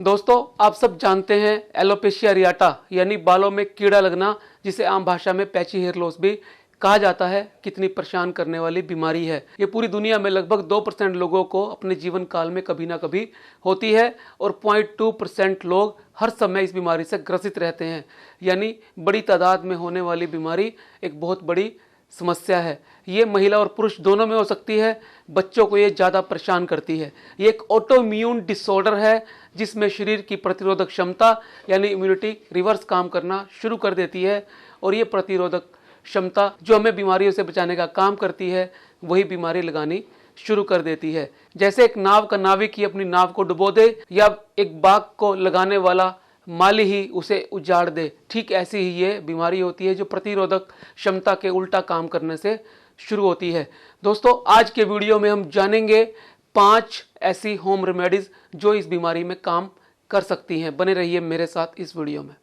दोस्तों, आप सब जानते हैं एलोपेशिया एरियाटा यानी बालों में कीड़ा लगना, जिसे आम भाषा में पैची हेयर लॉस भी कहा जाता है, कितनी परेशान करने वाली बीमारी है। ये पूरी दुनिया में लगभग 2% लोगों को अपने जीवन काल में कभी ना कभी होती है और 0.2% लोग हर समय इस बीमारी से ग्रसित रहते हैं। यानी बड़ी तादाद में होने वाली बीमारी एक बहुत बड़ी समस्या है। ये महिला और पुरुष दोनों में हो सकती है। बच्चों को ये ज़्यादा परेशान करती है। ये एक ऑटोइम्यून डिसऑर्डर है जिसमें शरीर की प्रतिरोधक क्षमता यानी इम्यूनिटी रिवर्स काम करना शुरू कर देती है और ये प्रतिरोधक क्षमता जो हमें बीमारियों से बचाने का काम करती है, वही बीमारी लगानी शुरू कर देती है। जैसे एक नाव का नाविक ही अपनी नाव को डुबो दे या एक बाग को लगाने वाला माली ही उसे उजाड़ दे, ठीक ऐसी ही ये बीमारी होती है जो प्रतिरोधक क्षमता के उल्टा काम करने से शुरू होती है। दोस्तों, आज के वीडियो में हम जानेंगे 5 ऐसी होम रेमेडीज जो इस बीमारी में काम कर सकती हैं। बने रहिए मेरे साथ इस वीडियो में।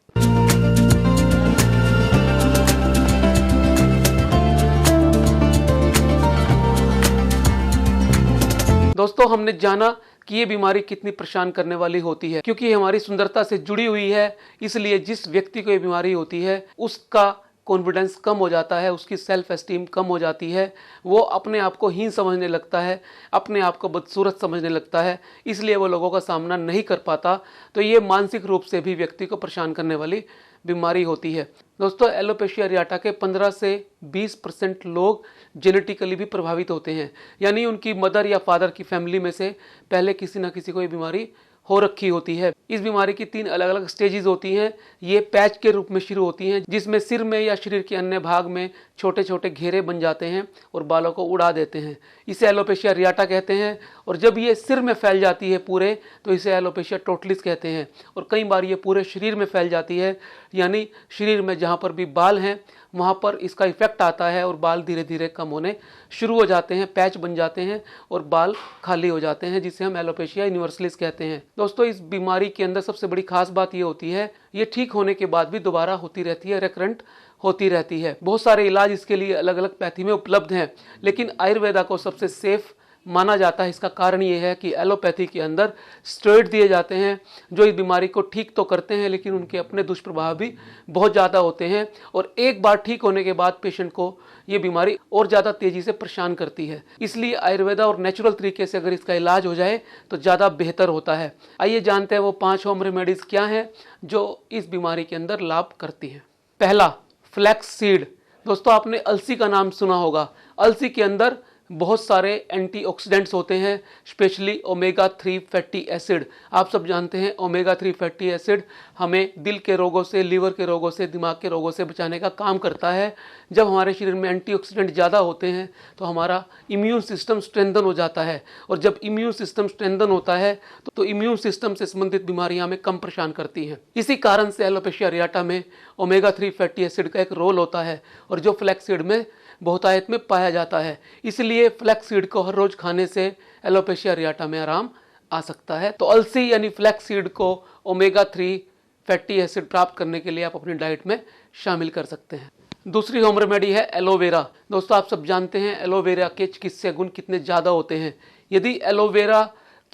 दोस्तों, हमने जाना कि ये बीमारी कितनी परेशान करने वाली होती है, क्योंकि हमारी सुंदरता से जुड़ी हुई है। इसलिए जिस व्यक्ति को ये बीमारी होती है उसका कॉन्फिडेंस कम हो जाता है, उसकी सेल्फ एस्टीम कम हो जाती है, वो अपने आप को हीन समझने लगता है, अपने आप को बदसूरत समझने लगता है, इसलिए वो लोगों का सामना नहीं कर पाता। तो ये मानसिक रूप से भी व्यक्ति को परेशान करने वाली बीमारी होती है। दोस्तों, एलोपेशिया एरियाटा के 15 से 20% लोग जेनेटिकली भी प्रभावित होते हैं, यानी उनकी मदर या फादर की फैमिली में से पहले किसी ना किसी को ये बीमारी हो रखी होती है। इस बीमारी की 3 अलग अलग स्टेजेस होती हैं। ये पैच के रूप में शुरू होती हैं, जिसमें सिर में या शरीर के अन्य भाग में छोटे छोटे घेरे बन जाते हैं और बालों को उड़ा देते हैं। इसे एलोपेशिया एरियाटा कहते हैं। और जब ये सिर में फैल जाती है पूरे, तो इसे एलोपेशिया टोटलिस कहते हैं। और कई बार ये पूरे शरीर में फैल जाती है, यानी शरीर में जहाँ पर भी बाल हैं वहाँ पर इसका इफेक्ट आता है और बाल धीरे धीरे कम होने शुरू हो जाते हैं, पैच बन जाते हैं और बाल खाली हो जाते हैं, जिसे हम एलोपेशिया यूनिवर्सलिस कहते हैं। दोस्तों, इस बीमारी के अंदर सबसे बड़ी खास बात ये होती है, ये ठीक होने के बाद भी दोबारा होती रहती है, रिकरेंट होती रहती है। बहुत सारे इलाज इसके लिए अलग अलग पैथी में उपलब्ध हैं, लेकिन आयुर्वेदा को सबसे सेफ माना जाता है। इसका कारण ये है कि एलोपैथी के अंदर स्टेरॉइड दिए जाते हैं जो इस बीमारी को ठीक तो करते हैं, लेकिन उनके अपने दुष्प्रभाव भी बहुत ज़्यादा होते हैं और एक बार ठीक होने के बाद पेशेंट को ये बीमारी और ज़्यादा तेज़ी से परेशान करती है। इसलिए आयुर्वेदा और नेचुरल तरीके से अगर इसका इलाज हो जाए तो ज़्यादा बेहतर होता है। आइए जानते हैं वो 5 होम रेमेडीज़ क्या हैं जो इस बीमारी के अंदर लाभ करती हैं। पहला, फ्लैक्स सीड। दोस्तों, आपने अलसी का नाम सुना होगा। अलसी के अंदर बहुत सारे एंटीऑक्सीडेंट्स होते हैं, स्पेशली ओमेगा 3 फैटी एसिड। आप सब जानते हैं ओमेगा 3 फैटी एसिड हमें दिल के रोगों से, लीवर के रोगों से, दिमाग के रोगों से बचाने का काम करता है। जब हमारे शरीर में एंटीऑक्सीडेंट ज़्यादा होते हैं तो हमारा इम्यून सिस्टम स्ट्रेंथन हो जाता है, और जब इम्यून सिस्टम स्ट्रेंथन होता है तो इम्यून सिस्टम से संबंधित बीमारियां हमें कम परेशान करती हैं। इसी कारण से एलोपेशिया एरियाटा में ओमेगा 3 फैटी एसिड का एक रोल होता है, और जो फ्लैक्स सीड में बहुतायत में पाया जाता है। इसलिए फ्लैक्स सीड को हर रोज खाने से एलोपेशिया एरियाटा में आराम आ सकता है। तो अलसी यानी फ्लैक्स सीड को ओमेगा 3 फैटी एसिड प्राप्त करने के लिए आप अपनी डाइट में शामिल कर सकते हैं। दूसरी होम रेमेडी है एलोवेरा। दोस्तों, आप सब जानते हैं एलोवेरा के चिकित्सीय गुण कितने ज़्यादा होते हैं। यदि एलोवेरा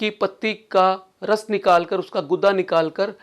की पत्ती का रस निकालकर, उसका गुदा निकालकर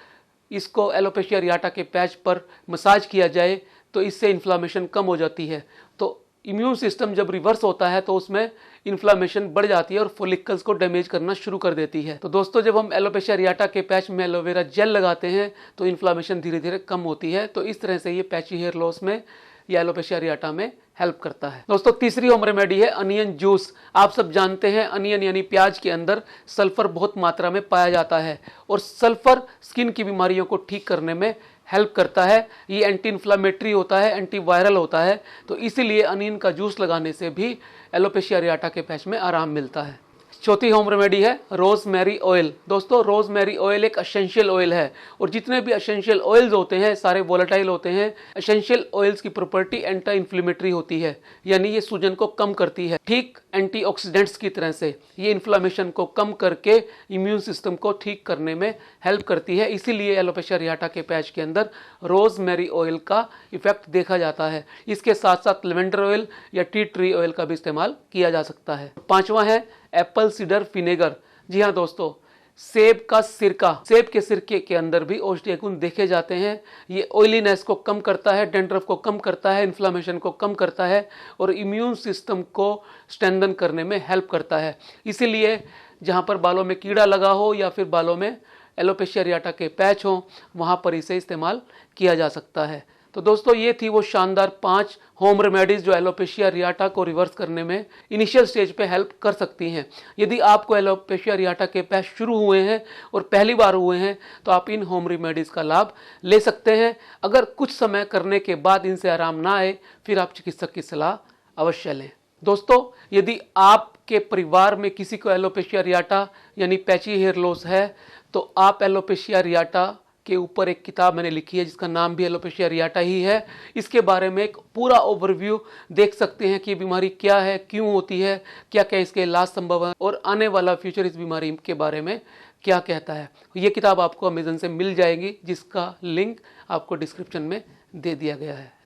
इसको एलोपेशिया एरियाटा के पैच पर मसाज किया जाए तो इससे इन्फ्लामेशन कम हो जाती है। तो इम्यून सिस्टम जब रिवर्स होता है तो उसमें इन्फ्लामेशन बढ़ जाती है और फॉलिकल्स को डैमेज करना शुरू कर देती है। तो दोस्तों, जब हम एलोपेशिया एरियाटा के पैच में एलोवेरा जेल लगाते हैं तो इन्फ्लामेशन धीरे धीरे कम होती है। तो इस तरह से ये पैची हेयर लॉस में या एलोपेशिया एरियाटा में हेल्प करता है। दोस्तों, तीसरी होम रेमेडी है अनियन जूस। आप सब जानते हैं अनियन यानी प्याज के अंदर सल्फर बहुत मात्रा में पाया जाता है और सल्फर स्किन की बीमारियों को ठीक करने में हेल्प करता है। ये एंटी इन्फ्लामेटरी होता है, एंटी वायरल होता है। तो इसीलिए अनियन का जूस लगाने से भी एलोपेशिया एरियाटा के पैच में आराम मिलता है। चौथी होम रेमेडी है रोजमेरी ऑयल। दोस्तों, रोजमेरी ऑयल एक एसेंशियल ऑयल है, और जितने भी एसेंशियल ऑयल्स होते हैं सारे वोलेटाइल होते हैं। एसेंशियल ऑयल्स की प्रॉपर्टी एंटी इन्फ्लेमेटरी होती है, यानी ये सूजन को कम करती है, ठीक एंटीऑक्सीडेंट्स की तरह से ये इन्फ्लामेशन को कम करके इम्यून सिस्टम को ठीक करने में हेल्प करती है। इसीलिए एलोपेशिया एरियाटा के पैच के अंदर रोजमेरी ऑयल का इफेक्ट देखा जाता है। इसके साथ साथ लेवेंडर ऑयल या टी ट्री ऑयल का भी इस्तेमाल किया जा सकता है। 5वां है एप्पल सीडर विनेगर। जी हाँ दोस्तों, सेब का सिरका, सेब के सिरके के अंदर भी औषधीय गुण देखे जाते हैं। ये ऑयलीनेस को कम करता है, डैंड्रफ को कम करता है, इन्फ्लामेशन को कम करता है और इम्यून सिस्टम को स्ट्रेंथन करने में हेल्प करता है। इसीलिए जहाँ पर बालों में कीड़ा लगा हो या फिर बालों में एलोपेशिया एरियाटा के पैच हो, वहाँ पर इसे इस्तेमाल किया जा सकता है। तो दोस्तों, ये थी वो शानदार 5 होम रेमेडीज जो एलोपेशिया एरियाटा को रिवर्स करने में इनिशियल स्टेज पे हेल्प कर सकती हैं। यदि आपको एलोपेशिया एरियाटा के पैच शुरू हुए हैं और पहली बार हुए हैं तो आप इन होम रेमेडीज का लाभ ले सकते हैं। अगर कुछ समय करने के बाद इनसे आराम ना आए, फिर आप चिकित्सक की सलाह अवश्य लें। दोस्तों, यदि आपके परिवार में किसी को एलोपेशिया एरियाटा यानी पैची हेयर लॉस है, तो आप एलोपेशिया एरियाटा के ऊपर एक किताब मैंने लिखी है जिसका नाम भी एलोपेशिया एरियाटा ही है। इसके बारे में एक पूरा ओवरव्यू देख सकते हैं कि बीमारी क्या है, क्यों होती है, क्या क्या इसके इलाज संभव है और आने वाला फ्यूचर इस बीमारी के बारे में क्या कहता है। ये किताब आपको अमेजन से मिल जाएगी, जिसका लिंक आपको डिस्क्रिप्शन में दे दिया गया है।